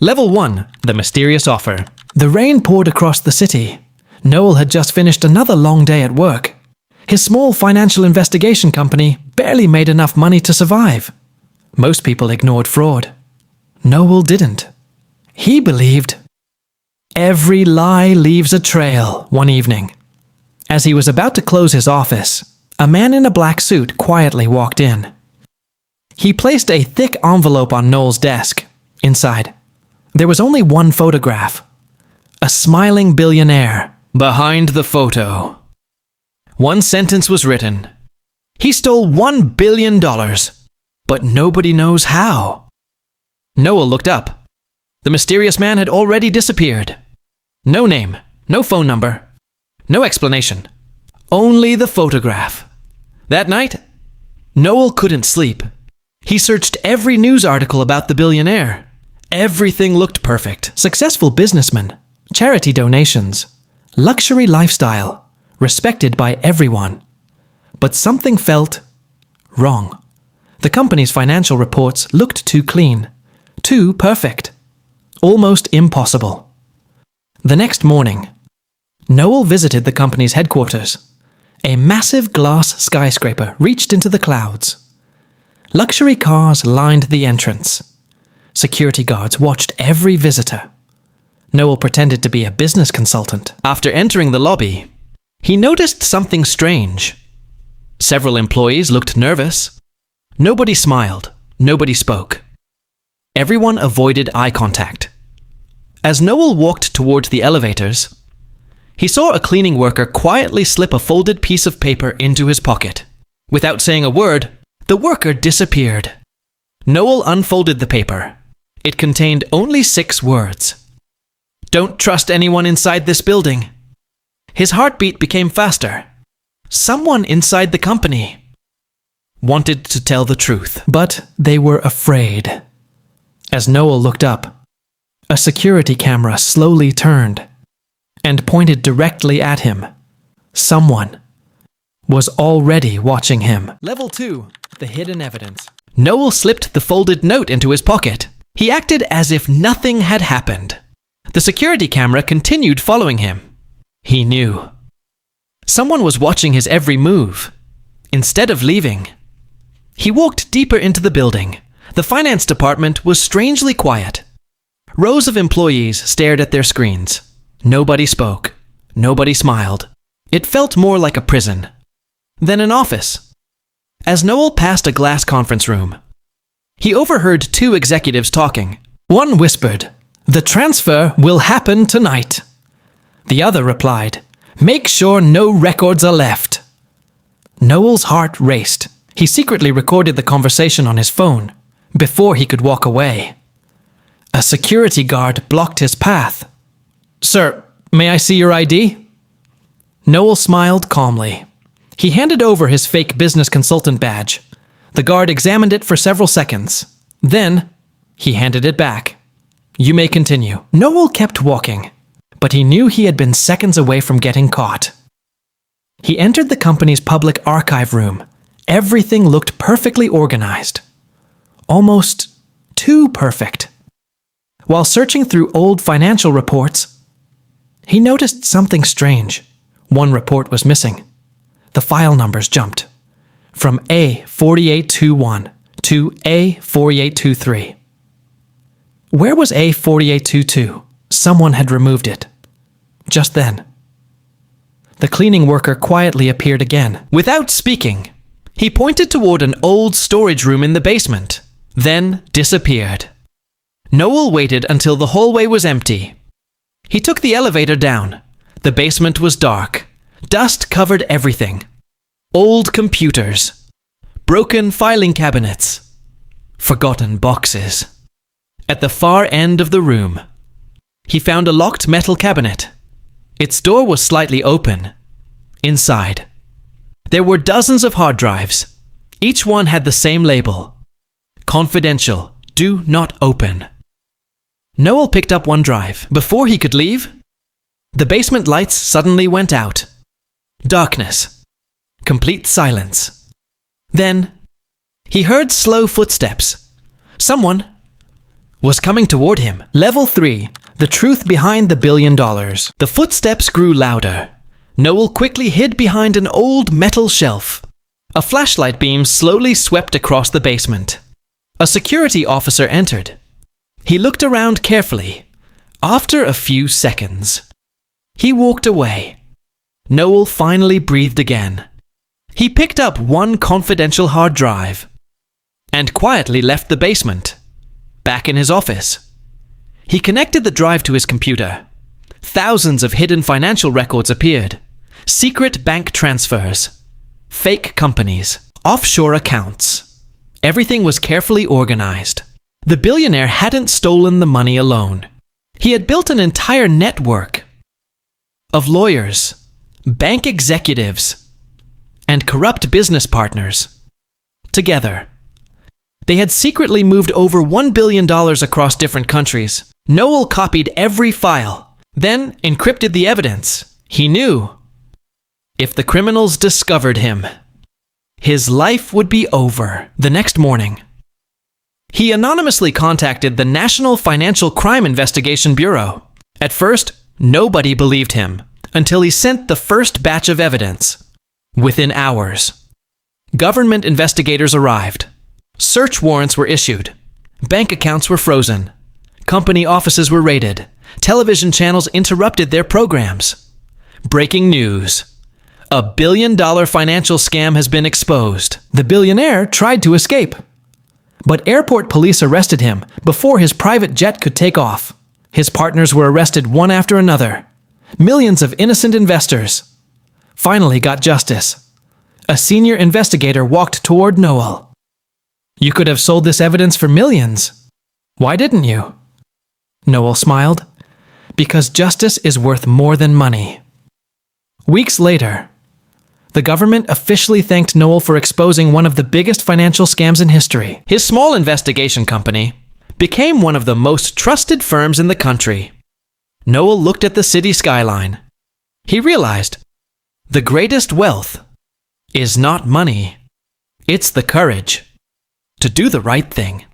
Level 1. The Mysterious Offer. The rain poured across the city. Noel had just finished another long day at work. His small financial investigation company barely made enough money to survive. Most people ignored fraud. Noel didn't. He believed every lie leaves a trail. One evening, as he was about to close his office, a man in a black suit quietly walked in. He placed a thick envelope on Noel's desk. Inside, there was only one photograph. A smiling billionaire. Behind the photo, one sentence was written. He stole $1 billion, but nobody knows how. Noel looked up. The mysterious man had already disappeared. No name, no phone number, no explanation. Only the photograph. That night, Noel couldn't sleep. He searched every news article about the billionaire. Everything looked perfect. Successful businessman, charity donations, luxury lifestyle, respected by everyone. But something felt wrong. The company's financial reports looked too clean, too perfect, almost impossible. The next morning, Noel visited the company's headquarters. A massive glass skyscraper reached into the clouds. Luxury cars lined the entrance. Security guards watched every visitor. Noel pretended to be a business consultant. After entering the lobby, he noticed something strange. Several employees looked nervous. Nobody smiled. Nobody spoke. Everyone avoided eye contact. As Noel walked towards the elevators, he saw a cleaning worker quietly slip a folded piece of paper into his pocket. Without saying a word, the worker disappeared. Noel unfolded the paper. It contained only 6 words. Don't trust anyone inside this building. His heartbeat became faster. Someone inside the company wanted to tell the truth, but they were afraid. As Noel looked up, a security camera slowly turned and pointed directly at him. Someone was already watching him. Level 2. The Hidden Evidence. Noel slipped the folded note into his pocket. He acted as if nothing had happened. The security camera continued following him. He knew. Someone was watching his every move. Instead of leaving, he walked deeper into the building. The finance department was strangely quiet. Rows of employees stared at their screens. Nobody spoke. Nobody smiled. It felt more like a prison than an office. As Noel passed a glass conference room, he overheard 2 executives talking. One whispered, "The transfer will happen tonight." The other replied, "Make sure no records are left." Noel's heart raced. He secretly recorded the conversation on his phone before he could walk away. A security guard blocked his path. "Sir, may I see your ID?" Noel smiled calmly. He handed over his fake business consultant badge. The guard examined it for several seconds. Then, he handed it back. "You may continue." Noel kept walking, but he knew he had been seconds away from getting caught. He entered the company's public archive room. Everything looked perfectly organized. Almost too perfect. While searching through old financial reports, he noticed something strange. One report was missing. The file numbers jumped from A4821 to A4823. Where was A4822? Someone had removed it. Just then, the cleaning worker quietly appeared again. Without speaking, he pointed toward an old storage room in the basement, then disappeared. Noel waited until the hallway was empty. He took the elevator down. The basement was dark. Dust covered everything. Old computers, broken filing cabinets, forgotten boxes. At the far end of the room, he found a locked metal cabinet. Its door was slightly open. Inside, there were dozens of hard drives. Each one had the same label: confidential, do not open. Noel picked up one drive. Before he could leave, the basement lights suddenly went out. Darkness. Complete silence. Then, he heard slow footsteps. Someone was coming toward him. Level 3. The truth behind the $1 billion. The footsteps grew louder. Noel quickly hid behind an old metal shelf. A flashlight beam slowly swept across the basement. A security officer entered. He looked around carefully. After a few seconds, he walked away. Noel finally breathed again. He picked up one confidential hard drive and quietly left the basement. Back in his office, he connected the drive to his computer. Thousands of hidden financial records appeared. Secret bank transfers, fake companies, offshore accounts. Everything was carefully organized. The billionaire hadn't stolen the money alone. He had built an entire network of lawyers, bank executives, and corrupt business partners. Together, they had secretly moved over $1 billion across different countries. Noel copied every file, then encrypted the evidence. He knew if the criminals discovered him, his life would be over. The next morning, he anonymously contacted the National Financial Crime Investigation Bureau. At first, nobody believed him until he sent the first batch of evidence. Within hours, government investigators arrived. Search warrants were issued. Bank accounts were frozen. Company offices were raided. Television channels interrupted their programs. Breaking news. A $1 billion financial scam has been exposed. The billionaire tried to escape, but airport police arrested him before his private jet could take off. His partners were arrested one after another. Millions of innocent investors finally got justice. A senior investigator walked toward Noel. "You could have sold this evidence for millions. Why didn't you?" Noel smiled. "Because justice is worth more than money." Weeks later, the government officially thanked Noel for exposing one of the biggest financial scams in history. His small investigation company became one of the most trusted firms in the country. Noel looked at the city skyline. He realized the greatest wealth is not money. It's the courage to do the right thing.